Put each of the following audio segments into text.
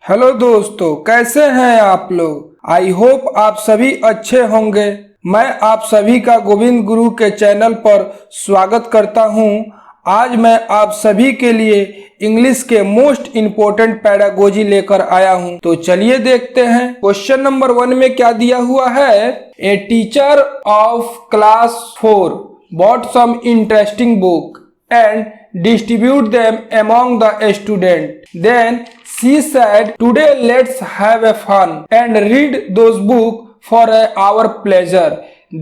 Hello दोस्तों, कैसे हैं आप लोग। आई होप आप सभी अच्छे होंगे। मैं आप सभी का गोविंद गुरु के चैनल पर स्वागत करता हूं। आज मैं आप सभी के लिए इंग्लिश के मोस्ट इम्पोर्टेंट पैडागोजी लेकर आया हूं। तो चलिए देखते हैं। क्वेश्चन नंबर 1 में क्या दिया हुआ है। A teacher of class 4 bought some interesting book and distribute them among the student. Then she said, "Today let's have a fun and read those books for our pleasure."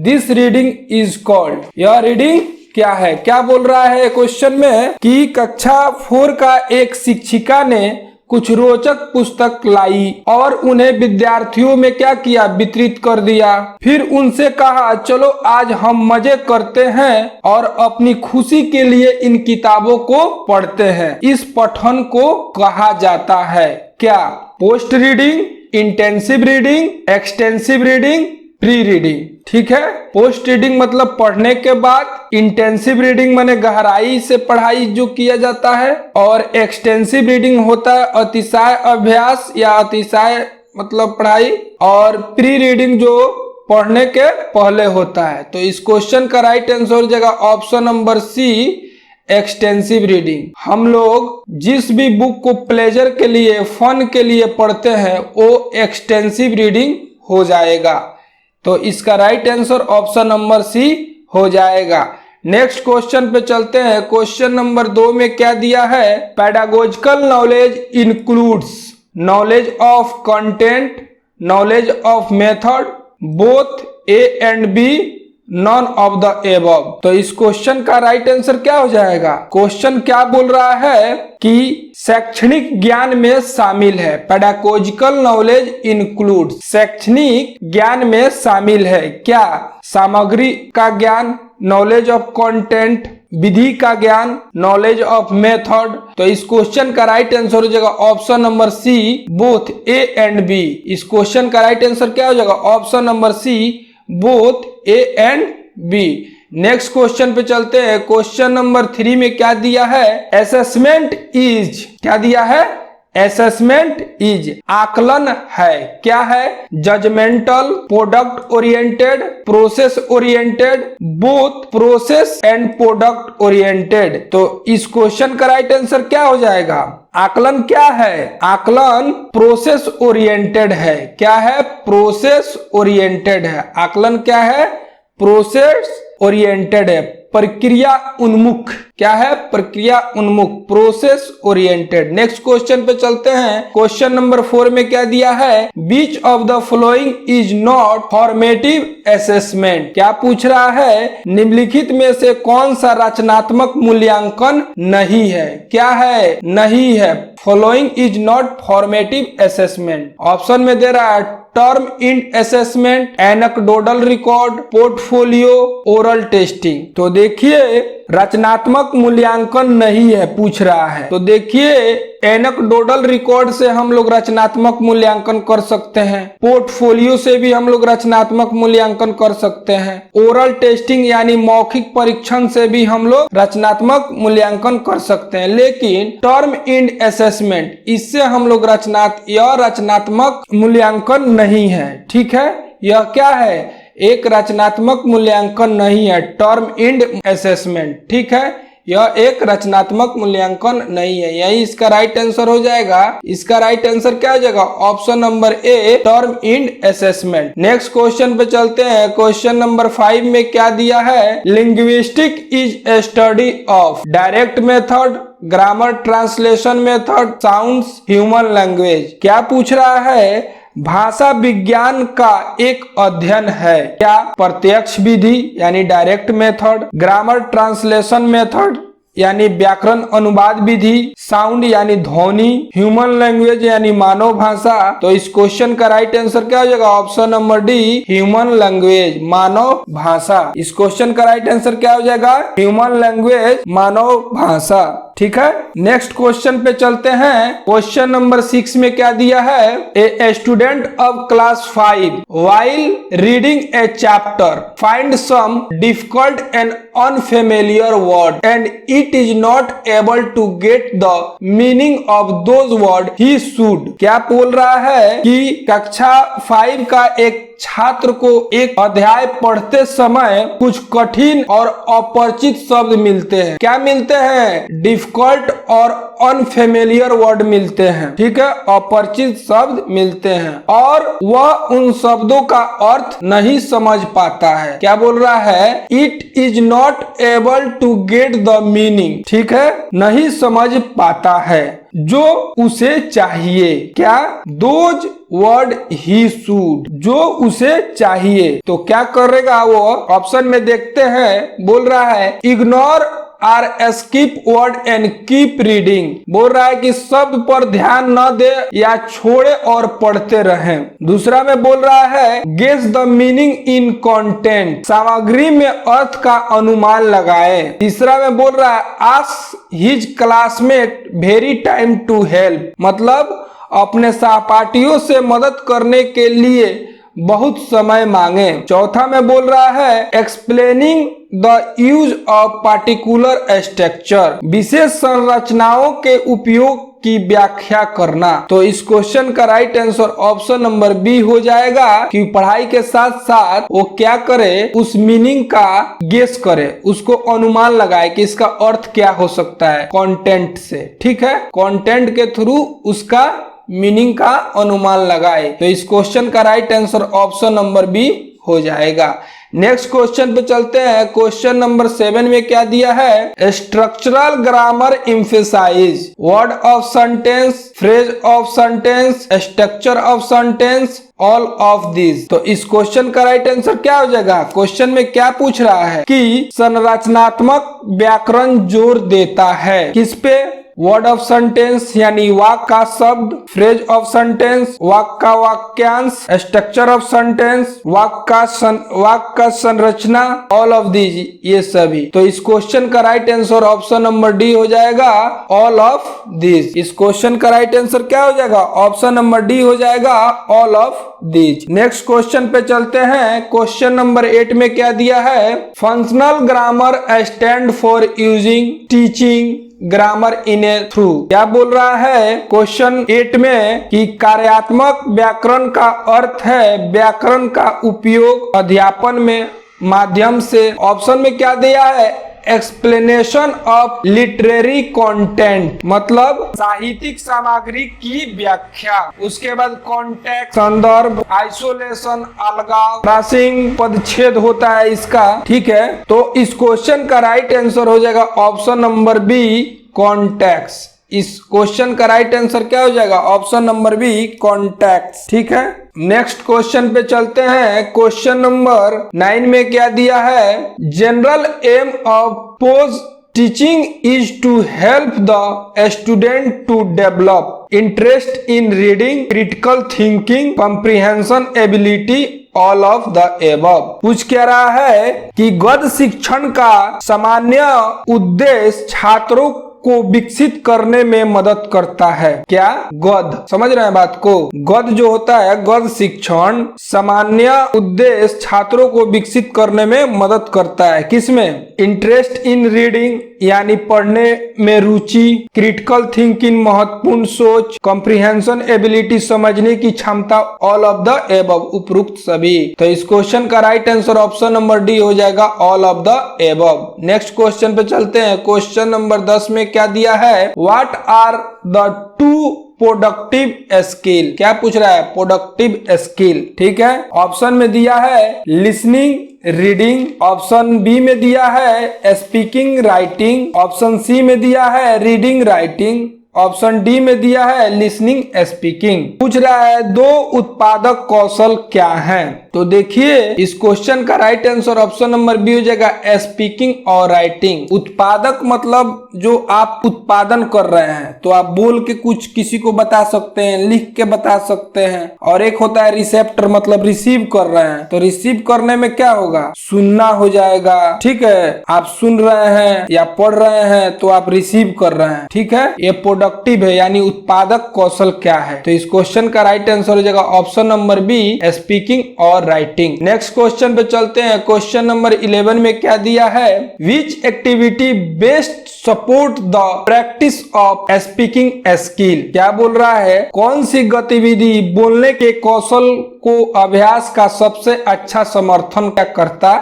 This reading is called। यह reading क्या है? क्या बोल रहा है question में कि कक्षा 4 का एक शिक्षिका ने कुछ रोचक पुस्तक लाई और उन्हें विद्यार्थियों में क्या किया, वितरित कर दिया। फिर उनसे कहा, चलो आज हम मजे करते हैं और अपनी खुशी के लिए इन किताबों को पढ़ते हैं। इस पठन को कहा जाता है क्या? Post reading, intensive reading, extensive reading, pre reading. ठीक है। पोस्ट रीडिंग मतलब पढ़ने के बाद, इंटेंसिव रीडिंग माने गहराई से पढ़ाई जो किया जाता है, और एक्सटेंसिव रीडिंग होता है अतिशय अभ्यास या अतिशय मतलब पढ़ाई, और प्री रीडिंग जो पढ़ने के पहले होता है। तो इस क्वेश्चन का राइट आंसर हो जाएगा option number C, extensive reading. हम लोग जिस भी बुक को प्लेजर के लिए, फन के लिए पढ़ते हैं वो एक्सटेंसिव रीडिंग हो जाएगा। तो इसका right answer option number C हो जाएगा। नेक्स्ट क्वेश्चन पे चलते हैं। क्वेश्चन नंबर 2 में क्या दिया है। Pedagogical knowledge includes knowledge of content, knowledge of method, both A and B, none of the above. तो इस क्वेश्चन का राइट आंसर क्या हो जाएगा। क्वेश्चन क्या बोल रहा है कि शैक्षणिक ज्ञान में शामिल है। पैडागोजिकल नॉलेज इंक्लूड, शैक्षणिक ज्ञान में शामिल है क्या? सामग्री का ज्ञान, नॉलेज ऑफ कंटेंट, विधि का ज्ञान, नॉलेज ऑफ मेथड। तो इस क्वेश्चन का राइट आंसर हो जाएगा option number C, both A and B. इस क्वेश्चन का राइट आंसर क्या हो जाएगा option number C, both A and B. Next question पे चलते हैं। क्वेश्चन नंबर 3 में क्या दिया है। असेसमेंट इज, क्या दिया है? असेसमेंट इज आकलन है। क्या है? Judgemental, product oriented, process oriented, both process and product oriented. तो इस क्वेश्चन का राइट आंसर क्या हो जाएगा। आकलन क्या है? आकलन प्रोसेस ओरिएंटेड है। क्या है? प्रोसेस ओरिएंटेड है। आकलन क्या है? प्रोसेस ओरिएंटेड है, प्रक्रिया उन्मुख। क्या है? प्रक्रिया उन्मुख, प्रोसेस ओरिएंटेड। नेक्स्ट क्वेश्चन पे चलते हैं। क्वेश्चन नंबर 4 में क्या दिया है। Which of the following is not formative assessment. क्या पूछ रहा है, निम्नलिखित में से कौन सा रचनात्मक मूल्यांकन नहीं है। क्या है? नहीं है। Following is not formative assessment. Option में दे रहा है term end assessment, anecdotal record, portfolio, oral testing. तो देखिए रचनात्मक मूल्यांकन नहीं है पूछ रहा है। तो देखिए एनेक्डोटल रिकॉर्ड से हम लोग रचनात्मक मूल्यांकन कर सकते हैं, पोर्टफोलियो से भी हम लोग रचनात्मक मूल्यांकन कर सकते हैं, ओरल टेस्टिंग यानी मौखिक परीक्षण से भी हम लोग रचनात्मक मूल्यांकन कर सकते हैं। लेकिन टर्म इंड असेसमेंट, इससे हम लोग रचनात्मक मूल्यांकन नहीं है। ठीक है। यह क्या है? एक रचनात्मक मूल्यांकन नहीं है, टर्म इंड असेसमेंट। ठीक है। यह एक रचनात्मक मूल्यांकन नहीं है। यही इसका राइट आंसर हो जाएगा। इसका राइट आंसर क्या हो जाएगा option number A, term end assessment. Next question पे चलते हैं। क्वेश्चन नंबर 5 में क्या दिया है। Linguistic is a study of direct method, grammar, translation method, sounds, human language. क्या पूछ रहा है। भाषा विज्ञान का एक अध्ययन है। क्या? प्रत्यक्ष विधि यानी direct method, grammar translation method यानी व्याकरण अनुवाद विधि, साउंड यानी ध्वनि, ह्यूमन लैंग्वेज यानी मानव भाषा। तो इस क्वेश्चन का राइट आंसर क्या हो जाएगा option number D, human language, मानव भाषा। इस क्वेश्चन का राइट आंसर क्या हो जाएगा, ह्यूमन लैंग्वेज, मानव भाषा। ठीक है, नेक्स्ट क्वेश्चन पे चलते हैं। क्वेश्चन नंबर 6 में क्या दिया है? A student of class 5 while reading a chapter find some difficult and unfamiliar word and it is not able to get the meaning of those word he should। क्या बोल रहा है कि कक्षा 5 का एक छात्र को एक अध्याय पढ़ते समय कुछ कठिन और अपरिचित शब्द मिलते हैं। क्या मिलते हैं? डिफिकल्ट और अनफेमिलियर वर्ड मिलते हैं, ठीक है, अपरिचित शब्द मिलते हैं और वह उन शब्दों का अर्थ नहीं समझ पाता है। क्या बोल रहा है? It is not able to get the meaning, ठीक है, नहीं समझ पाता है जो उसे चाहिए। क्या? दोज वर्ड ही शुड, जो उसे चाहिए। तो क्या करेगा वो? ऑप्शन में देखते हैं, बोल रहा है ignore or skip word and keep reading. बोल रहा है कि शब्द पर ध्यान न दे या छोड़े और पढ़ते रहें। दूसरा में बोल रहा है guess the meaning in content, सामग्री में अर्थ का अनुमान लगाए। तीसरा में बोल रहा है ask his classmate very time to help, मतलब अपने सहपाठियों से मदद करने के लिए बहुत समय मांगे। चौथा में बोल रहा है explaining the use of particular structure, विशेष संरचनाओं के उपयोग की व्याख्या करना। तो इस क्वेश्चन का right answer option number B हो जाएगा कि पढ़ाई के साथ साथ वो क्या करे, उस मीनिंग का गेस करे, उसको अनुमान लगाए कि इसका अर्थ क्या हो सकता है कंटेंट से, ठीक है, कंटेंट के थ्रू उसका मीनिंग का अनुमान लगाए। तो इस क्वेश्चन का right answer option number B हो जाएगा। नेक्स्ट क्वेश्चन पे चलते हैं। क्वेश्चन नंबर 7 में क्या दिया है? Structural grammar emphasize word of sentence, phrase of sentence, structure of sentence, all of this. तो इस क्वेश्चन का राइट आंसर क्या हो जाएगा? क्वेश्चन में क्या पूछ रहा है कि संरचनात्मक व्याकरण जोर देता है किस पे? वर्ड ऑफ सेंटेंस यानी वाक्य का शब्द, फ्रेज ऑफ सेंटेंस वाक्य का वाक्यांश, स्ट्रक्चर ऑफ सेंटेंस वाक्य का संरचना, ऑल ऑफ दीज, ये सभी। तो इस क्वेश्चन का right answer option number D हो जाएगा, ऑल ऑफ दीज। इस क्वेश्चन का राइट आंसर क्या हो जाएगा? ऑप्शन नंबर डी हो जाएगा, all of these. Next question पे चलते हैं। क्वेश्चन नंबर 8 में क्या दिया है? Functional grammar stand for using teaching grammar in A through. क्या बोल रहा है क्वेश्चन 8 में कि कार्यात्मक व्याकरण का अर्थ है व्याकरण का उपयोग अध्यापन में माध्यम से। ऑप्शन में क्या दिया है? एक्सप्लेनेशन ऑफ लिटरेरी कंटेंट, मतलब साहित्यिक सामग्री की व्याख्या। उसके बाद कॉन्टेक्स्ट, संदर्भ, आइसोलेशन, अलगाव, क्रॉसिंग, पदच्छेद होता है इसका, ठीक है। तो इस क्वेश्चन का राइट आंसर हो जाएगा ऑप्शन नंबर बी, कॉन्टेक्स्ट। इस क्वेश्चन का राइट आंसर क्या हो जाएगा? ऑप्शन नंबर बी, कॉन्टेक्स्ट, ठीक है। नेक्स्ट क्वेश्चन पे चलते हैं। क्वेश्चन नंबर 9 में क्या दिया है? General aim of purpose teaching is to help the student to develop interest in reading, critical thinking, comprehension ability, all of the above. पूछ क्या रहा है कि गद्य शिक्षण का सामान्य उद्देश्य छात्रों को विकसित करने में मदद करता है। क्या? गद्य, समझ रहे हैं बात को? गद्य जो होता है, गद्य शिक्षण सामान्य उद्देश्य छात्रों को विकसित करने में मदद करता है। किसमें? इंटरेस्ट इन रीडिंग यानी पढ़ने में रुचि, क्रिटिकल थिंकिंग महत्वपूर्ण सोच, कॉम्प्रिहेंशन एबिलिटी समझने की क्षमता, ऑल ऑफ द एबव, उपरोक्त सभी। तो इस क्वेश्चन का right answer option number D हो जाएगा, all of the above. Next question पे चलते हैं। क्वेश्चन नंबर 10 में क्या दिया है? What are the two productive skill. क्या पूछ रहा है? प्रोडक्टिव स्किल, ठीक है। ऑप्शन में दिया है लिसनिंग, रीडिंग, ऑप्शन बी में दिया है स्पीकिंग, राइटिंग, ऑप्शन सी में दिया है रीडिंग, राइटिंग, ऑप्शन डी में दिया है लिसनिंग, स्पीकिंग। पूछ रहा है दो उत्पादक कौशल क्या हैं? तो देखिए इस क्वेश्चन का right answer option number B हो जाएगा, स्पीकिंग और राइटिंग। उत्पादक मतलब जो आप उत्पादन कर रहे हैं, तो आप बोल के कुछ किसी को बता सकते हैं, लिख के बता सकते हैं। और एक होता है रिसेप्टर, मतलब रिसीव कर रहे हैं, तो रिसीव करने में क्या होगा, सुनना हो जाएगा। ठीक है, आप सुन रहे हैं या पढ़ रहे हैं तो आप रिसीव कर रहे हैं। ठीक है, ये प्रोडक्टिव है, यानी उत्पादक कौशल क्या है। तो इस क्वेश्चन का राइट आंसर हो जाएगा ऑप्शन नंबर बी, स्पीकिंग और राइटिंग। नेक्स्ट क्वेश्चन पे चलते हैं। क्वेश्चन नंबर 11 में क्या दिया है, which activity best support the practice of speaking skill. क्या बोल रहा है, कौन सी गतिविधि बोलने के कौशल को अभ्यास का सबसे अच्छा समर्थन क्या करता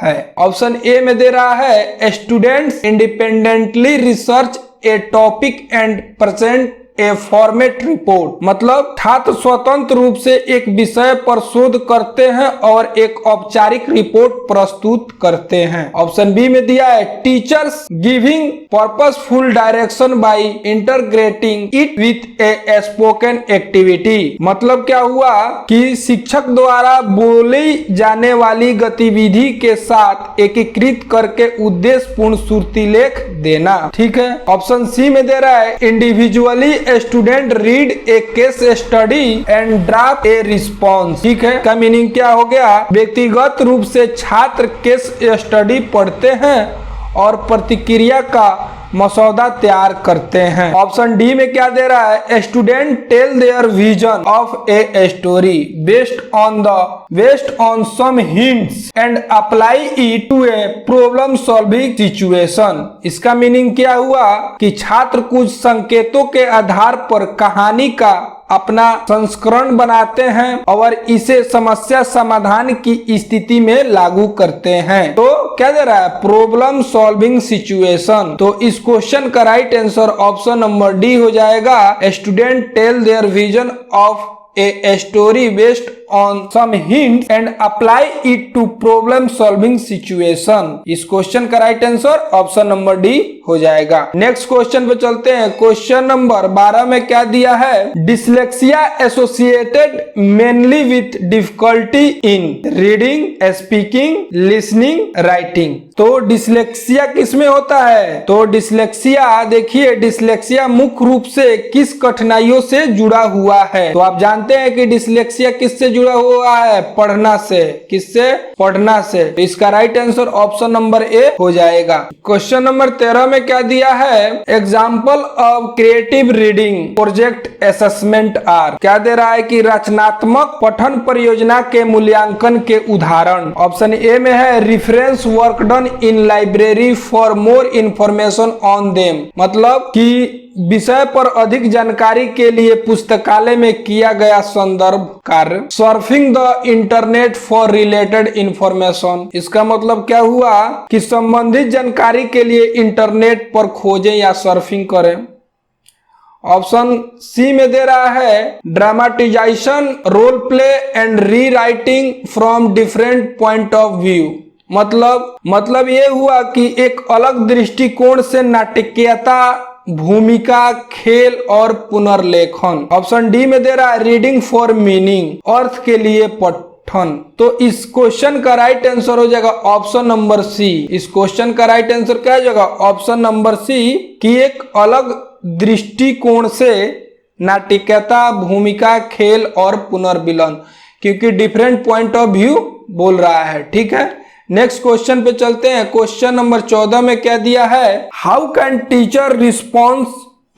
है। ऑप्शन ए में दे रहा है, students independently research A topic and present A format report, मतलब छात्र स्वतंत्र रूप से एक विषय पर शोध करते हैं और एक औपचारिक रिपोर्ट प्रस्तुत करते हैं। ऑप्शन बी में दिया है, teachers giving purposeful direction by integrating it with A spoken activity, मतलब क्या हुआ कि शिक्षक द्वारा बोली जाने वाली गतिविधि के साथ एकीकृत करके उद्देश्यपूर्ण श्रुतिलेख देना। ठीक है। ऑप्शन सी में दे रहा है, individually student read A case study and draft a response. ठीक है, का मीनिंग क्या हो गया, व्यक्तिगत रूप से छात्र केस स्टडी पढ़ते हैं और प्रतिक्रिया का मसौदा तैयार करते हैं। ऑप्शन डी में क्या दे रहा है, student tell their vision of a story based on some hints and apply it to a problem solving situation. इसका मीनिंग क्या हुआ कि छात्र कुछ संकेतों के आधार पर कहानी का अपना संस्करण बनाते हैं और इसे समस्या समाधान की स्थिति में लागू करते हैं। तो क्या दे रहा है, प्रॉब्लम सॉल्विंग सिचुएशन। तो इस क्वेश्चन का right answer option number D हो जाएगा, student tell their vision of a story based on some hints and apply it to problem solving situation। इस क्वेश्चन का right answer option number D हो जाएगा। Next question पे चलते हैं। Question number 12 में क्या दिया है, dyslexia associated mainly with difficulty in reading, speaking, listening, writing. तो डिसलेक्सिया किस में होता है, तो डिसलेक्सिया, देखिए डिसलेक्सिया मुख्य रूप से किस कठिनाइयों से जुड़ा हुआ है। तो आप जानते हैं कि डिसलेक्सिया किससे जुड़ा हुआ है, पढ़ना से। किससे, पढ़ना से। तो इसका right answer option number A हो जाएगा। क्वेश्चन नंबर 13 में क्या दिया है, example of creative reading project assessment are. क्या दे रहा है कि रचनात्मक पठन परियोजना के मूल्यांकन के उदाहरण। ऑप्शन ए में है, reference work done in library for more information on them, मतलब कि विषय पर अधिक जानकारी के लिए पुस्तकालय में किया गया संदर्भ कार्य। Surfing the internet for related information, इसका मतलब क्या हुआ कि संबंधित जानकारी के लिए इंटरनेट पर खोजें या सर्फिंग करें। ऑप्शन सी में दे रहा है, dramatisation, role play and re writing from different point of view, मतलब ये हुआ कि एक अलग दृष्टिकोण से नाटकीयता, भूमिका, खेल और पुनर्लेखन। ऑप्शन डी में दे रहा है, रीडिंग फॉर मीनिंग, अर्थ के लिए पठन। तो इस क्वेश्चन का राइट आंसर हो जाएगा ऑप्शन नंबर सी। इस क्वेश्चन का राइट आंसर क्या हो जाएगा, ऑप्शन नंबर सी, कि एक अलग दृष्टिकोण से नाटकीयता, भूमिका, खेल और पुनर्मिलन, क्योंकि डिफरेंट पॉइंट ऑफ व्यू बोल रहा है। ठीक है, नेक्स्ट क्वेश्चन पे चलते हैं। क्वेश्चन नंबर 14 में क्या दिया है, how can teacher response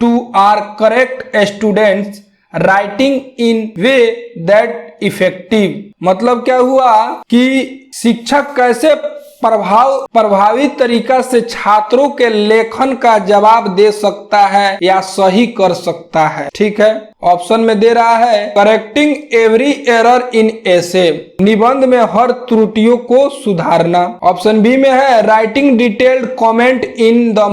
to are correct students writing in way that effective, मतलब क्या हुआ कि शिक्षक कैसे प्रभावी तरीका से छात्रों के लेखन का जवाब दे सकता है या सही कर सकता है। ठीक है, ऑप्शन में दे रहा है, करेक्टिंग एवरी एरर इन एसे, निबंध में हर त्रुटियों को सुधारना। ऑप्शन बी में है, writing detailed comment in the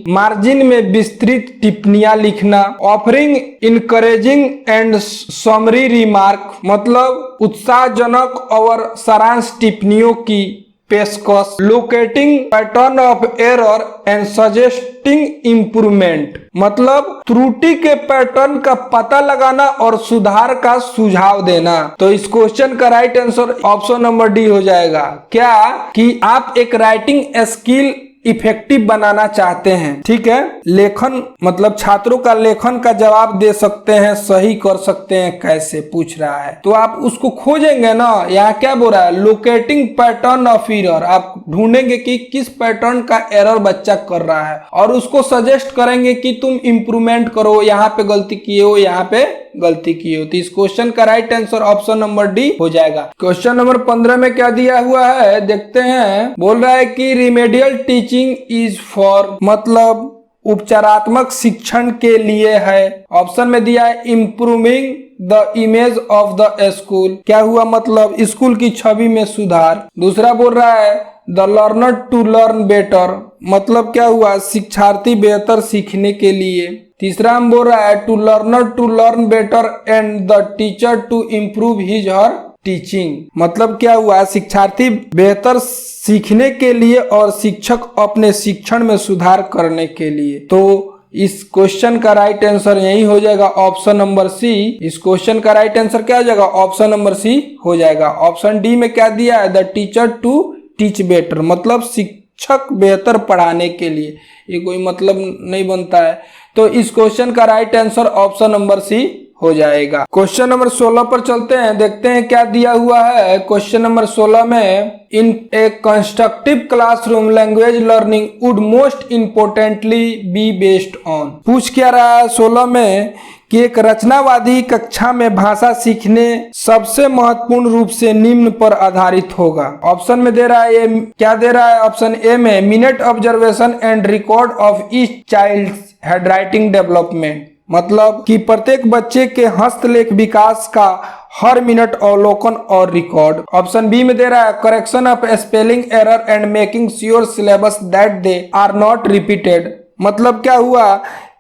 margin में विस्तृत टिप्पणियां लिखना। Offering encouraging and summary remark, मतलब उत्साहजनक और सारांश टिप्पणियों की पेशकश। Locating pattern of error and suggesting improvement, मतलब त्रुटि के पैटर्न का पता लगाना और सुधार का सुझाव देना। तो इस क्वेश्चन का right answer option number D हो जाएगा। क्या कि आप एक राइटिंग स्किल इफेक्टिव बनाना चाहते हैं। ठीक है, लेखन मतलब छात्रों का लेखन का जवाब दे सकते हैं, सही कर सकते हैं, कैसे पूछ रहा है। तो आप उसको खोजेंगे ना, यहाँ क्या बोल रहा है, लोकेटिंग पैटर्न ऑफ एरर। आप ढूंढेंगे कि किस पैटर्न का एरर बच्चा कर रहा है और उसको सजेस्ट करेंगे कि तुम इंप्रूवमेंट करो, यहाँ पे गलती किए हो, यहाँ पे गलती की हो। तो इस क्वेश्चन का right answer option number D हो जाएगा। क्वेश्चन नंबर 15 में क्या दिया हुआ है देखते हैं। बोल रहा है कि रिमेडियल टीचिंग इज फॉर, मतलब उपचारात्मक शिक्षण के लिए है। ऑप्शन में दिया है improving the image of the school, क्या हुआ मतलब स्कूल की छवि में सुधार। दूसरा बोल रहा है the learner to learn better, मतलब क्या हुआ शिक्षार्थी बेहतर सीखने के लिए। तीसरा हम बोल रहा है to learner to learn better and the teacher to improve his her teaching, मतलब क्या हुआ शिक्षार्थी बेहतर सीखने के लिए और शिक्षक अपने शिक्षण में सुधार करने के लिए। तो इस क्वेश्चन का राइट आंसर यही हो जाएगा ऑप्शन नंबर सी। इस क्वेश्चन का राइट आंसर क्या हो जाएगा, ऑप्शन नंबर सी हो जाएगा। ऑप्शन डी में क्या दिया है, the teacher to teach better, मतलब शिक्षक बेहतर पढ़ाने के लिए। ये कोई मतलब नहीं बनता है। तो इस क्वेश्चन का right answer option number C हो जाएगा। क्वेश्चन नंबर 16 पर चलते हैं, देखते हैं क्या दिया हुआ है। क्वेश्चन नंबर 16 में in a constructive classroom language learning would most importantly be based on. पूछ क्या रहा है 16 में कि एक रचनावादी कक्षा में भाषा सीखने सबसे महत्वपूर्ण रूप से निम्न पर आधारित होगा। ऑप्शन में दे रहा है ये क्या दे रहा है, ऑप्शन ए में minute observation and record of each child's handwriting development, मतलब कि प्रत्येक बच्चे के हस्तलेख विकास का हर मिनट अवलोकन और रिकॉर्ड। ऑप्शन बी में दे रहा है correction of spelling error and making sure syllabus that they are not repeated, मतलब क्या हुआ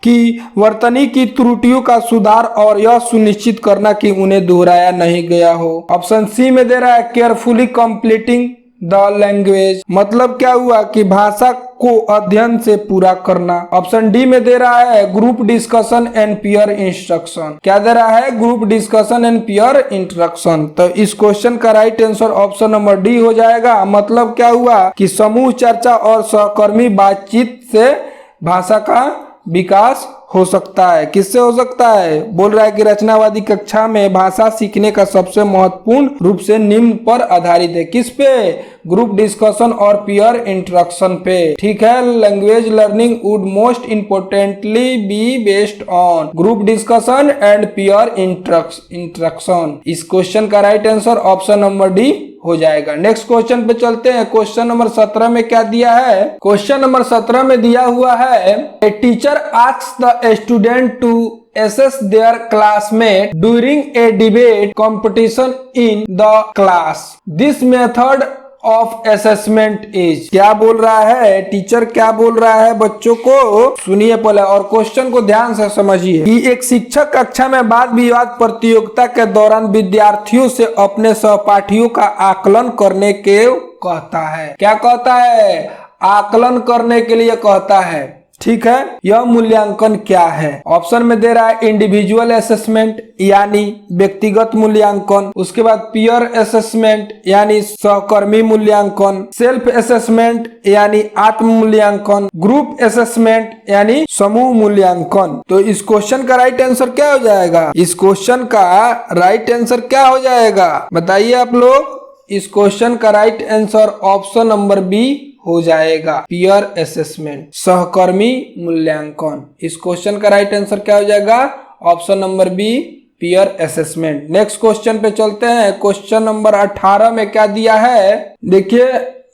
कि वर्तनी की त्रुटियों का सुधार और यह सुनिश्चित करना कि उन्हें दोहराया नहीं गया हो। ऑप्शन सी में दे रहा है केयरफुली कंप्लीटिंग द लैंग्वेज, मतलब क्या हुआ कि भाषा को अध्ययन से पूरा करना। ऑप्शन डी में दे रहा है group discussion and peer instruction, क्या दे रहा है group discussion and peer instruction. तो इस क्वेश्चन का right answer option number D हो जाएगा। मतलब क्या हुआ कि समूह चर्चा और सहकर्मी बातचीत से भाषा का विकास हो सकता है। किससे हो सकता है, बोल रहा है कि रचनावादी कक्षा में भाषा सीखने का सबसे महत्वपूर्ण रूप से निम्न पर आधारित है। किस पे, ग्रुप डिस्कशन और पीयर इंटरेक्शन पे। ठीक है, language learning would most importantly be based on group discussion and peer interaction. इस क्वेश्चन का right answer option number D हो जाएगा। नेक्स्ट क्वेश्चन पे चलते हैं। क्वेश्चन नंबर 17 में क्या दिया है, क्वेश्चन नंबर 17 में दिया हुआ है a teacher asks the student to assess their classmate during a debate competition in the class. This method of assessment is, क्या बोल रहा है टीचर, क्या बोल रहा है बच्चों को, सुनिए पहले और क्वेश्चन को ध्यान से समझिए। कि एक शिक्षक कक्षा में वाद विवाद प्रतियोगिता के दौरान विद्यार्थियों से अपने सहपाठियों का आकलन करने के कहता है। क्या कहता है, आकलन करने के लिए कहता है। ठीक है, यह मूल्यांकन क्या है। ऑप्शन में दे रहा है इंडिविजुअल असेसमेंट यानी व्यक्तिगत मूल्यांकन, उसके बाद पीयर असेसमेंट यानी सहकर्मी मूल्यांकन, सेल्फ असेसमेंट यानी आत्म मूल्यांकन, ग्रुप असेसमेंट यानी समूह मूल्यांकन। तो इस क्वेश्चन का राइट आंसर क्या हो जाएगा, इस क्वेश्चन का राइट आंसर क्या हो जाएगा बताइए आप लोग। इस क्वेश्चन का right answer option number B हो जाएगा, पीयर असेसमेंट, सहकर्मी मूल्यांकन। इस क्वेश्चन का राइट आंसर क्या हो जाएगा, option number B, peer assessment. Next question पे चलते हैं। क्वेश्चन नंबर 18 में क्या दिया है, देखिए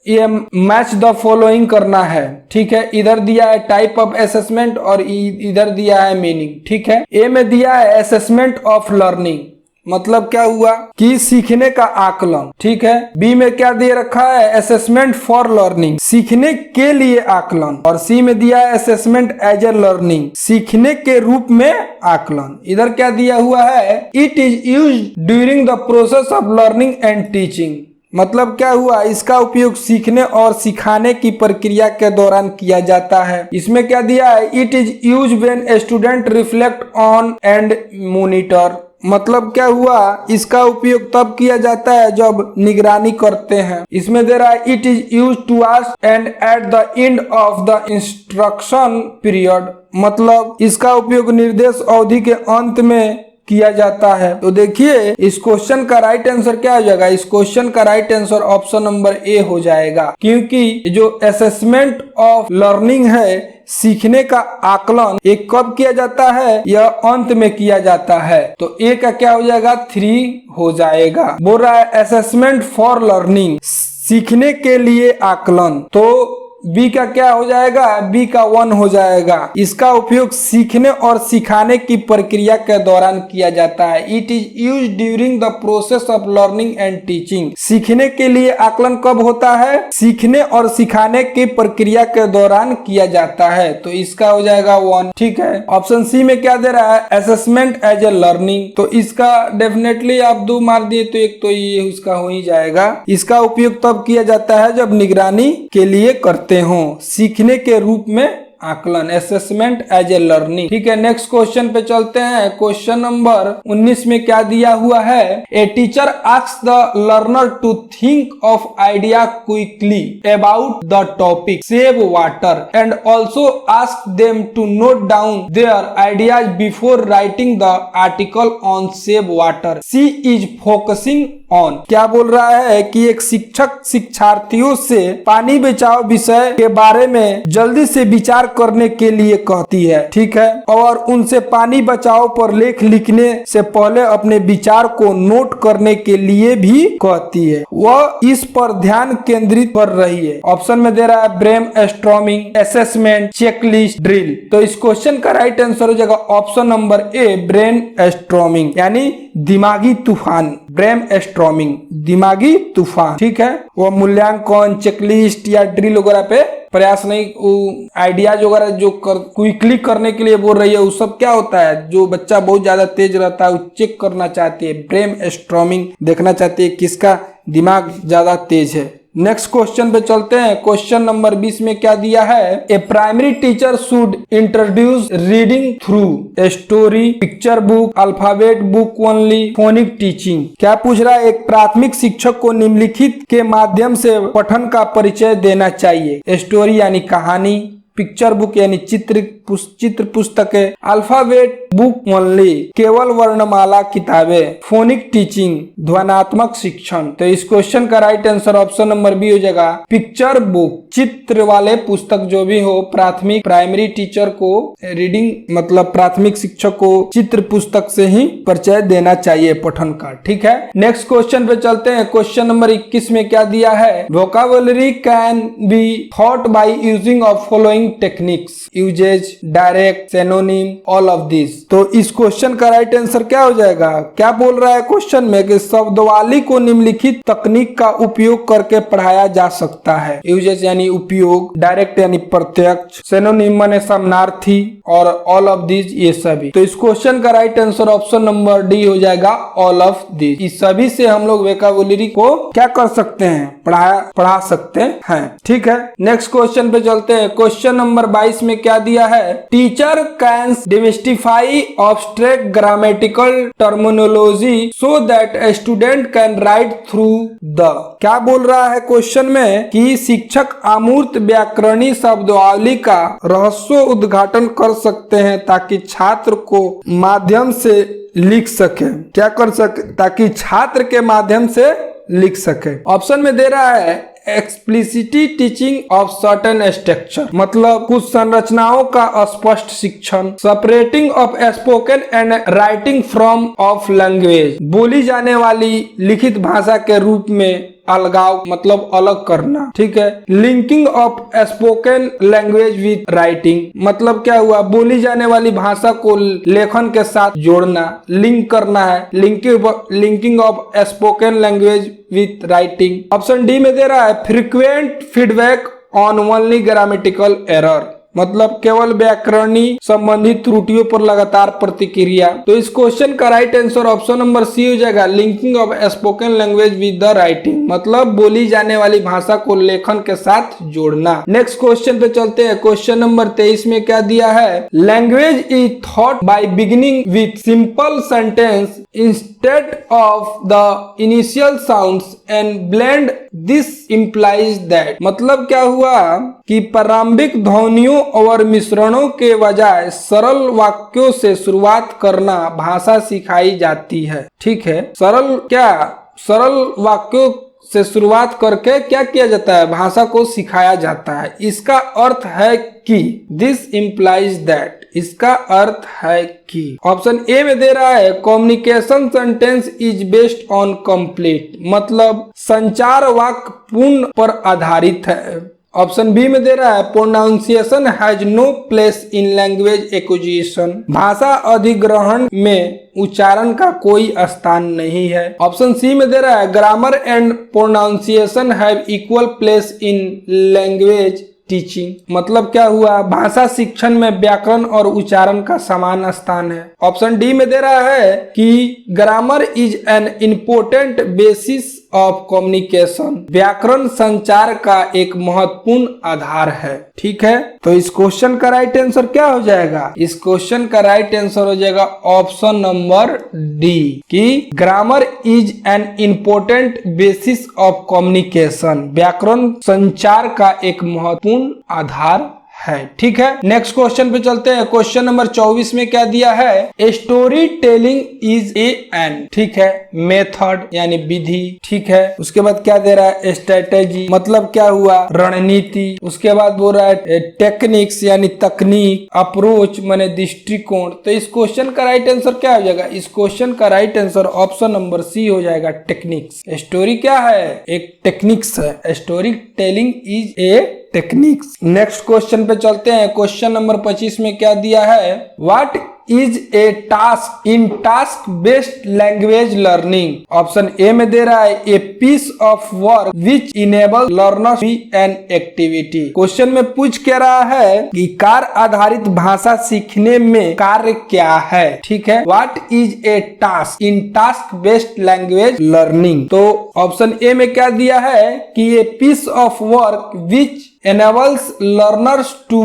ये मैच द फॉलोइंग करना है। ठीक है, इधर दिया है टाइप ऑफ असेसमेंट और इधर दिया है मीनिंग। ठीक है, ए में दिया है असेसमेंट ऑफ लर्निंग, मतलब क्या हुआ कि सीखने का आकलन। ठीक है, बी में क्या दे रखा है असेसमेंट फॉर लर्निंग, सीखने के लिए आकलन, और सी में दिया है असेसमेंट एज ए लर्निंग, सीखने के रूप में आकलन। इधर क्या दिया हुआ है, it is used during the process of learning and teaching, मतलब क्या हुआ इसका उपयोग सीखने और सिखाने की प्रक्रिया के दौरान किया जाता है। इसमें क्या दिया है, it is use when a student reflect on and monitor, मतलब क्या हुआ, इसका उपयोग तब किया जाता है जब निगरानी करते हैं। इसमें दे रहा है it is use to ask and at the end of the instruction period, मतलब इसका उपयोग निर्देश अवधि के अंत में किया जाता है। तो देखिए इस क्वेश्चन का राइट आंसर क्या हो जाएगा, इस क्वेश्चन का right answer option number A हो जाएगा, क्योंकि जो असेसमेंट ऑफ लर्निंग है, सीखने का आकलन, एक कब किया जाता है, यह अंत में किया जाता है। तो ए का क्या हो जाएगा, 3 हो जाएगा। बोल रहा है असेसमेंट फॉर लर्निंग, सीखने के लिए आकलन, तो बी का क्या हो जाएगा, बी का 1 हो जाएगा। इसका उपयोग सीखने और सिखाने की प्रक्रिया के दौरान किया जाता है। It is use during the process of learning and teaching, सीखने के लिए आकलन कब होता है, सीखने और सिखाने की प्रक्रिया के दौरान किया जाता है। तो इसका हो जाएगा 1, ठीक है। ऑप्शन सी में क्या दे रहा है, असेसमेंट एज ए लर्निंग, तो इसका डेफिनेटली आप 2 मार दिए तो एक तो ये उसका हो ही जाएगा। इसका उपयोग तब किया जाता है जब निगरानी के लिए करते हो, सीखने के रूप में आकलन, असेसमेंट एज ए लर्निंग, ठीक है। नेक्स्ट क्वेश्चन पे चलते हैं। क्वेश्चन नंबर 19 में क्या दिया हुआ है, a teacher asks the learner to think of idea quickly about the topic save water and also ask them to note down their ideas before writing the article on save water, she is focusing on. क्या बोल रहा है कि एक शिक्षक शिक्षार्थियों से पानी बचाओ विषय के बारे में जल्दी से विचार करने के लिए कहती है, ठीक है, और उनसे पानी बचाओ पर लेख लिखने से पहले अपने विचार को नोट करने के लिए भी कहती है। वह इस पर ध्यान केंद्रित कर रही है। ऑप्शन में दे रहा है brain storming, assessment, checklist, drill. तो इस क्वेश्चन का राइट आंसर हो जाएगा ऑप्शन नंबर ए, ब्रेन स्टॉर्मिंग, यानी दिमागी तूफान, ब्रेन स्टॉर्मिंग, दिमागी तूफान, ठीक है। वो मूल्यांकन, चेकलिस्ट या ड्रिल वगैरह पे प्रयास नहीं, आइडियाज वगैरह जो क्विकली करने के लिए बोल रही है, वो सब क्या होता है, जो बच्चा बहुत ज्यादा तेज रहता है वो चेक करना चाहती है, ब्रेन स्टॉर्मिंग देखना चाहती है किसका दिमाग ज्यादा तेज है। नेक्स्ट क्वेश्चन पे चलते हैं। क्वेश्चन नंबर 20 में क्या दिया है, a primary teacher should introduce reading through a story, picture book, alphabet book only, phonic teaching. क्या पूछ रहा है, एक प्राथमिक शिक्षक को निम्नलिखित के माध्यम से पठन का परिचय देना चाहिए। स्टोरी यानी कहानी, पिक्चर बुक यानी चित्र पुस्तकें, अल्फाबेट बुक ओनली केवल वर्णमाला किताबें, फोनिक टीचिंग ध्वनात्मक शिक्षण। तो इस क्वेश्चन का right answer option number B हो जाएगा, पिक्चर बुक, चित्र वाले पुस्तक जो भी हो, प्राथमिक प्राइमरी टीचर को रीडिंग मतलब प्राथमिक शिक्षक को चित्र पुस्तक से ही परिचय देना चाहिए पठन का, ठीक है। नेक्स्ट क्वेश्चन पे चलते हैं। क्वेश्चन नंबर 21 में क्या दिया है, vocabulary can be thought by using of following techniques, usages, direct, synonym, all of this. तो इस क्वेश्चन का राइट आंसर क्या हो जाएगा, क्या बोल रहा है क्वेश्चन में कि शब्दावली को निम्नलिखित तकनीक का उपयोग करके पढ़ाया जा सकता है। यूजेज यानी उपयोग, डायरेक्ट यानी प्रत्यक्ष, सिनोनिम माने समानार्थी, और ऑल ऑफ दिस ये सभी। तो इस क्वेश्चन का right answer option number D हो जाएगा, ऑल ऑफ दिस। इस सभी से हम लोग वोकैबुलरी को क्या कर सकते हैं, पढ़ा सकते हैं, ठीक है। नेक्स्ट क्वेश्चन पे चलते हैं। क्वेश्चन नंबर 22 में क्या दिया है, teacher can demystify abstract grammatical terminology so that a student can write through the. क्या बोल रहा है क्वेश्चन में कि शिक्षक अमूर्त व्याकरणीय शब्दावली का रहस्य उद्घाटन कर सकते हैं ताकि छात्र को माध्यम से लिख सके, क्या कर सके, ताकि छात्र के माध्यम से लिख सके। ऑप्शन में दे रहा है explicitly teaching of certain structure, मतलब कुछ संरचनाओं का स्पष्ट शिक्षण, separating of spoken and writing from of language, बोली जाने वाली लिखित भाषा के रूप में अलगाव मतलब अलग करना, ठीक है। Linking of spoken language with writing, मतलब क्या हुआ, बोली जाने वाली भाषा को लेखन के साथ जोड़ना, लिंक करना है, linking of spoken language with writing. Option D में दे रहा है frequent feedback on only grammatical error, मतलब केवल व्याकरणीय संबंधित त्रुटियों पर लगातार प्रतिक्रिया। तो इस क्वेश्चन का right answer option number C हो जाएगा, linking of spoken language with the writing, मतलब बोली जाने वाली भाषा को लेखन के साथ जोड़ना। नेक्स्ट क्वेश्चन पे चलते हैं। क्वेश्चन नंबर 23 में क्या दिया है, language is thought bye beginning with simple sentence instead of the initial sounds and blend this implies that, मतलब क्या हुआ कि प्रारंभिक ध्वनियों और मिश्रणों के बजाय सरल वाक्यों से शुरुआत करना भाषा सिखाई जाती है। ठीक है, सरल वाक्यों से शुरुआत करके क्या किया जाता है, भाषा को सिखाया जाता है। इसका अर्थ है कि दिस इम्प्लाइज दैट, इसका अर्थ है कि ऑप्शन ए में दे रहा है communication sentence is based on complete, मतलब संचार वाक्य पूर्ण पर आधारित है। ऑप्शन बी में दे रहा है pronunciation has no place in language acquisition, भाषा अधिग्रहण में उच्चारण का कोई स्थान नहीं है। ऑप्शन सी में दे रहा है grammar and pronunciation have equal place in language teaching, मतलब क्या हुआ, भाषा शिक्षण में व्याकरण और उच्चारण का समान स्थान है। ऑप्शन डी में दे रहा है कि grammar is an important basis of communication, व्याकरण संचार का एक महत्वपूर्ण आधार है। ठीक है, तो इस क्वेश्चन का राइट आंसर क्या हो जाएगा, इस क्वेश्चन का राइट आंसर हो जाएगा ऑप्शन नंबर डी कि grammar is an important basis of communication, व्याकरण संचार का एक महत्वपूर्ण आधार है। ठीक है, नेक्स्ट क्वेश्चन पे चलते हैं। क्वेश्चन नंबर 24 में क्या दिया है, स्टोरी टेलिंग इज एन, ठीक है, मेथड यानी विधि। ठीक है, उसके बाद क्या दे रहा है, स्ट्रेटेजी, मतलब क्या हुआ, रणनीति। उसके बाद बोल रहा है टेक्निक्स यानी तकनीक, अप्रोच माने दृष्टिकोण। तो इस क्वेश्चन का राइट आंसर क्या हो जाएगा, इस क्वेश्चन का right answer option number C हो जाएगा, टेक्निक्स। स्टोरी क्या है, एक टेक्निक्स है, story telling is a techniques. Next question पे चलते हैं। क्वेश्चन नंबर 25 में क्या दिया है, what is a task in task based language learning. Option A में दे रहा है a piece of work which enable learners be an activity. Question में पूछ क्या रहा है कि कार्य आधारित भाषा सीखने में कार्य क्या है। ठीक है, what is a task in task based language learning. तो ऑप्शन ए में क्या दिया है कि a piece of work which enables learners to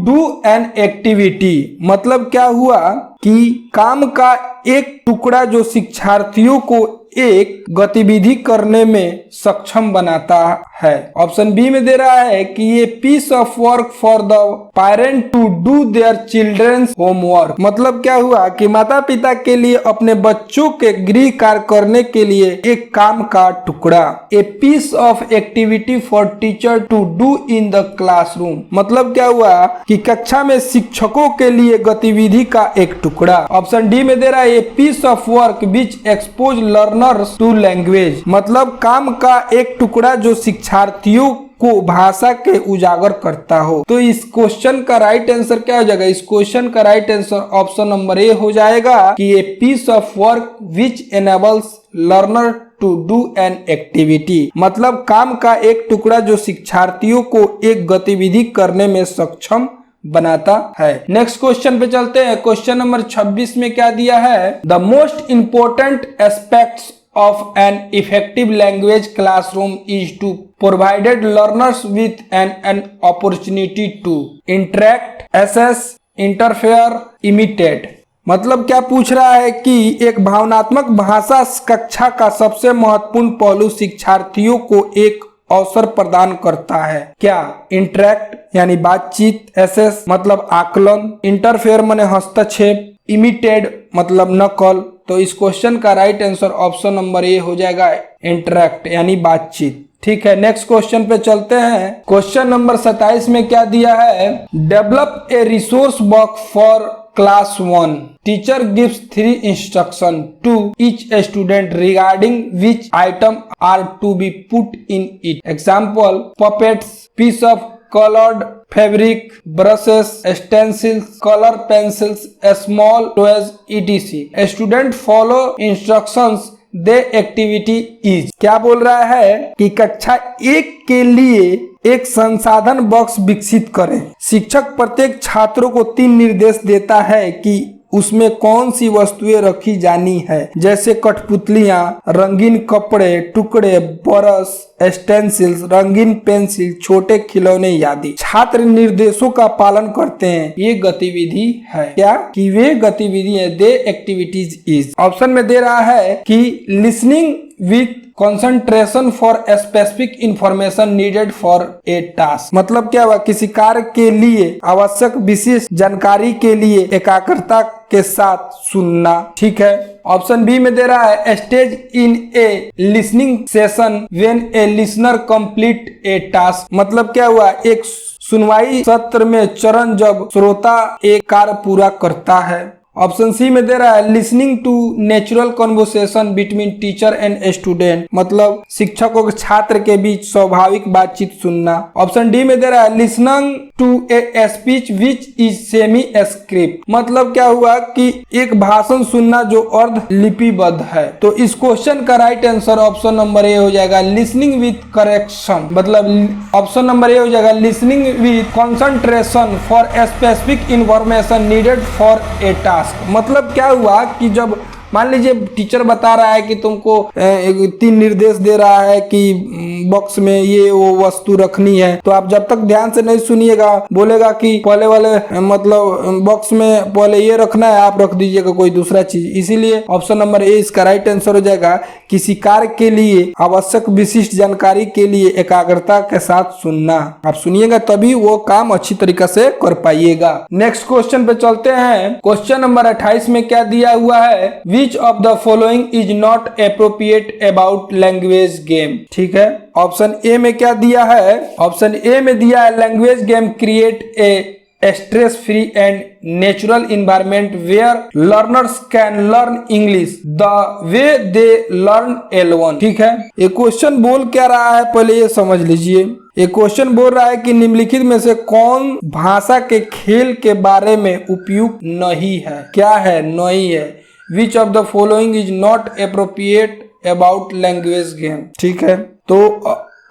do an activity, मतलब क्या हुआ कि काम का एक टुकड़ा जो शिक्षार्थियों को एक गतिविधि करने में सक्षम बनाता है। ऑप्शन बी में दे रहा है कि ये piece of work for the parent to do their children's homework, मतलब क्या हुआ कि माता पिता के लिए अपने बच्चों के गृह कार्य करने के लिए एक काम का टुकड़ा। A piece of activity for teacher to do in the classroom, मतलब क्या हुआ कि कक्षा में शिक्षकों के लिए गतिविधि का एक टुकड़ा। ऑप्शन डी में दे रहा है a piece of work which expose learners to language, मतलब काम का एक टुकड़ा जो शिक्षार्थियों को भाषा के उजागर करता हो। तो इस क्वेश्चन का राइट आंसर क्या हो जाएगा, इस क्वेश्चन का right answer option number A हो जाएगा कि a piece of work which enables learner to do an activity, मतलब काम का एक टुकड़ा जो शिक्षार्थियों को एक गतिविधि करने में सक्षम बनाता है। नेक्स्ट क्वेश्चन पे चलते हैं। क्वेश्चन नंबर 26 में क्या दिया है, the most important aspects of an effective language classroom is to provided learners with an opportunity to interact, assess, interfere, imitate, मतलब क्या पूछ रहा है कि एक भावनात्मक भाषा कक्षा का सबसे महत्वपूर्ण पहलू शिक्षार्थियों को एक अवसर प्रदान करता है। क्या, इंटरेक्ट यानी बातचीत, एसेस मतलब आकलन, इंटरफेयर माने हस्तक्षेप, इमिटेड मतलब नकल। तो इस क्वेश्चन का right answer option number A हो जाएगा, इंटरेक्ट यानी बातचीत। ठीक है, नेक्स्ट क्वेश्चन पे चलते हैं। क्वेश्चन नंबर 27 में क्या दिया है, develop a resource book for class 1, teacher gives 3 instruction to each student regarding which item are to be put in it. Example, puppets, piece of colored fabric, brushes, stencils, color pencils, small toys, etc. A student follow instructions they activity is. क्या बोल रहा है कि कक्षा 1 के लिए एक संसाधन बॉक्स विकसित करें। शिक्षक प्रत्येक छात्रों को 3 निर्देश देता है कि उसमें कौन सी वस्तुएं रखी जानी है, जैसे कठपुतलियां, रंगीन कपड़े, टुकड़े, ब्रश, स्टेंसिल्स, रंगीन पेंसिल, छोटे खिलौने आदि। छात्र निर्देशों का पालन करते हैं। ये गतिविधि है। क्या कि वे गतिविधि है, दे एक्टिविटीज इज। ऑप्शन में दे रहा है कि listening with concentration for specific information needed for a task. मतलब क्या हुआ, किसी कार्य के लिए आवश्यक विशेष जानकारी के लिए एकाग्रता के साथ सुनना। ठीक है। ऑप्शन बी में दे रहा है stage in A listening session when A listener complete A task. मतलब क्या हुआ, एक सुनवाई सत्र में चरण जब श्रोता एक कार्य पूरा करता है। ऑप्शन सी में दे रहा है listening to natural conversation between teacher and student. मतलब शिक्षक और छात्र के बीच स्वाभाविक बातचीत सुनना। ऑप्शन डी में दे रहा है listening to a speech which is semi script. मतलब क्या हुआ कि एक भाषण सुनना जो अर्ध लिपिबद्ध है। तो इस क्वेश्चन का right answer option number A हो जाएगा, लिसनिंग विथ करेक्शन। मतलब ऑप्शन नंबर ए हो जाएगा, listening with concentration for specific information needed for a task. मतलब क्या हुआ कि जब मान लीजिए टीचर बता रहा है कि तुमको 3 निर्देश दे रहा है कि बॉक्स में ये वो वस्तु रखनी है, तो आप जब तक ध्यान से नहीं सुनिएगा, बोलेगा कि पहले वाले मतलब बॉक्स में पहले ये रखना है, आप रख दीजिएगा कोई दूसरा चीज। इसीलिए ऑप्शन नंबर ए इसका राइट आंसर हो जाएगा, किसी कार्य के लिए आवश्यक विशिष्ट जानकारी के लिए एकाग्रता के साथ सुनना। आप सुनिएगा तभी वो काम अच्छी तरीके से कर पाइएगा। नेक्स्ट क्वेश्चन पे चलते हैं। क्वेश्चन नंबर 28 में क्या दिया हुआ है, Which of the following is not appropriate about language game? ठीक है। ऑप्शन ए में क्या दिया है, ऑप्शन ए में दिया है language game create a stress free and natural environment where learners can learn English the way they learn alone. ठीक है। ये क्वेश्चन बोल क्या रहा है पहले ये समझ लीजिए। ये क्वेश्चन बोल रहा है कि निम्नलिखित में से कौन भाषा के खेल के बारे में उपयुक्त नहीं है। क्या है, नहीं है। Which of the following is not appropriate about language game? ठीक है। तो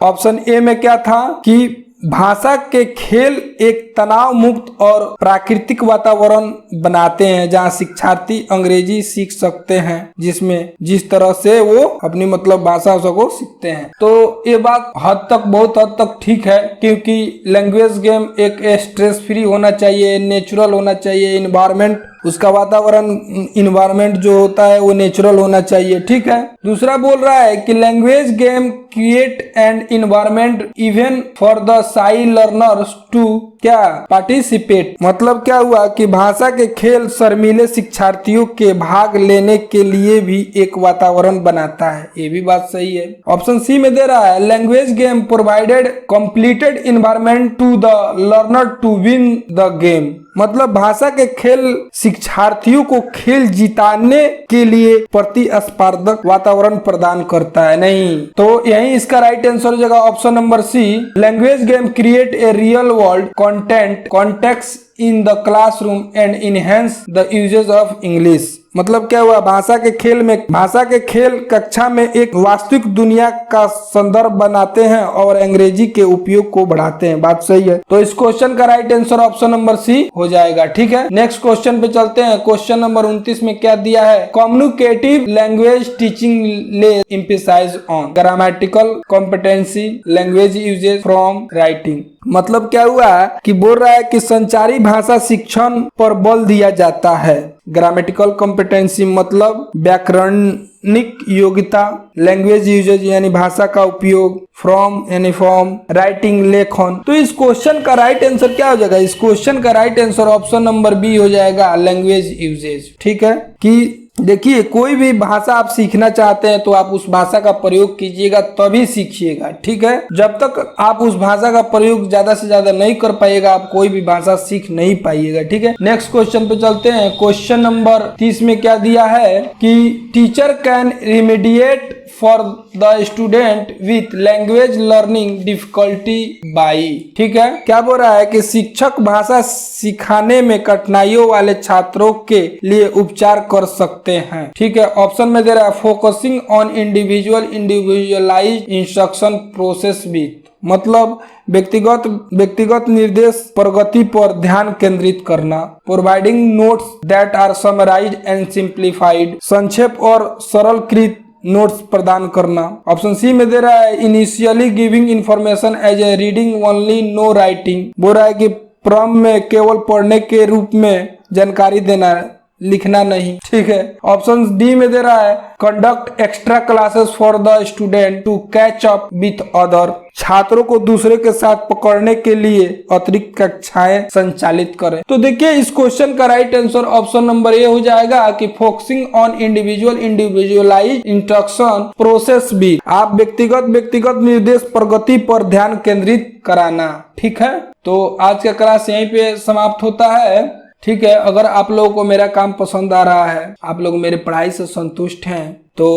ऑप्शन ए में क्या था कि भाषा के खेल एक तनाव मुक्त और प्राकृतिक वातावरण बनाते हैं जहां शिक्षार्थी अंग्रेजी सीख सकते हैं, जिसमें जिस तरह से वो अपनी मतलब भाषा को सीखते हैं। तो ये बात बहुत हद तक ठीक है, क्योंकि लैंग्वेज गेम एक स्ट्रेस फ्री होना चाहिए, नेचुरल होना चाहिए, इन्वायरमेंट उसका वातावरण इन्वायरमेंट जो होता है वो नेचुरल होना चाहिए। ठीक है। दूसरा बोल रहा है कि language game create and environment even for the शाई लर्नर्स टू क्या पार्टिसिपेट। मतलब क्या हुआ कि भाषा के खेल शर्मीले शिक्षार्थियों के भाग लेने के लिए भी एक वातावरण बनाता है। ये भी बात सही है। ऑप्शन सी में दे रहा है language game provided completed environment to the learner to win the game. मतलब भाषा के खेल शिक्षार्थियों को खेल जिताने के लिए प्रतिस्पर्धक वातावरण प्रदान करता है। नहीं, तो यही इसका राइट आंसर हो जाएगा option number C, language game create a real world content context in the classroom and enhance the usages of English. मतलब क्या हुआ, भाषा के खेल कक्षा में एक वास्तविक दुनिया का संदर्भ बनाते हैं और अंग्रेजी के उपयोग को बढ़ाते हैं। बात सही है। तो इस क्वेश्चन का right answer option number C हो जाएगा। ठीक है। नेक्स्ट क्वेश्चन पे चलते हैं। क्वेश्चन नंबर 29 में क्या दिया है, communicative language teaching lay emphasize on grammatical competency language usage from writing. मतलब क्या हुआ कि बोल रहा है कि संचारी भाषा शिक्षण पर बल दिया जाता है। ग्रामेटिकल कॉम्पिटेंसी मतलब व्याकरणिक योग्यता, लैंग्वेज यूजेज यानी भाषा का उपयोग, फ्रॉम यानी फॉर्म, राइटिंग लेखन। तो इस क्वेश्चन का राइट आंसर क्या हो जाएगा, इस क्वेश्चन का right answer option number B हो जाएगा, लैंग्वेज यूजेज। ठीक है। कि देखिए कोई भी भाषा आप सीखना चाहते हैं तो आप उस भाषा का प्रयोग कीजिएगा तभी सीखिएगा। ठीक है। जब तक आप उस भाषा का प्रयोग ज्यादा से ज्यादा नहीं कर पाइएगा आप कोई भी भाषा सीख नहीं पाइएगा। ठीक है। नेक्स्ट क्वेश्चन पे चलते हैं। क्वेश्चन नंबर 30 में क्या दिया है कि teacher can remediate for the student with language learning difficulty by. ठीक है। क्या बोल रहा है कि शिक्षक भाषा सिखाने में कठिनाइयों वाले छात्रों के लिए उपचार कर सकते सकते हैं। ठीक है, ऑप्शन में दे रहा है focusing on individualized instruction process with, मतलब व्यक्तिगत निर्देश प्रगति पर ध्यान केंद्रित करना। Providing notes that are summarized and simplified, संक्षेप और सरलकृत नोट्स प्रदान करना। ऑप्शन सी में दे रहा है initially giving information as a reading only no writing, बोल रहा है कि प्रारंभ में केवल पढ़ने के रूप में जानकारी देना है, लिखना नहीं। ठीक है, ऑप्शन डी में दे रहा है conduct extra classes for the student to catch up with other, छात्रों को दूसरे के साथ पकड़ने के लिए अतिरिक्त कक्षाएं संचालित करें। तो देखिए इस क्वेश्चन का right answer option number A हो जाएगा कि focusing on individualized instruction process भी, आप व्यक्तिगत निर्देश प्रगति पर ध्यान केंद्रित कराना। ठीक है, तो आज का क्लास यहीं पे समाप्त होता है। ठीक है, अगर आप लोगों को मेरा काम पसंद आ रहा है, आप लोग मेरे पढ़ाई से संतुष्ट हैं, तो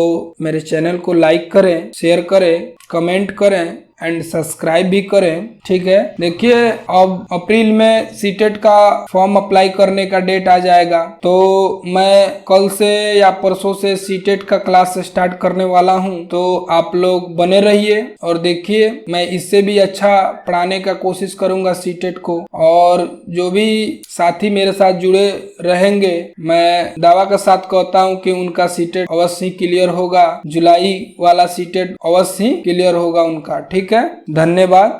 मेरे चैनल को लाइक करें, शेयर करें, कमेंट करें एंड सब्सक्राइब भी करें। ठीक है, देखिए अब अप्रैल में सीटेट का फॉर्म अप्लाई करने का डेट आ जाएगा, तो मैं कल से या परसों से सीटेट का क्लास स्टार्ट करने वाला हूं, तो आप लोग बने रहिए और देखिए मैं इससे भी अच्छा पढ़ाने का कोशिश करूंगा सीटेट को। और जो भी साथी मेरे साथ जुड़े रहेंगे, मैं दावा के साथ कहता हूं कि उनका सीटेट अवश्य क्लियर होगा, जुलाई वाला सीटेट अवश्य क्लियर होगा उनका। ठीक है, धन्यवाद।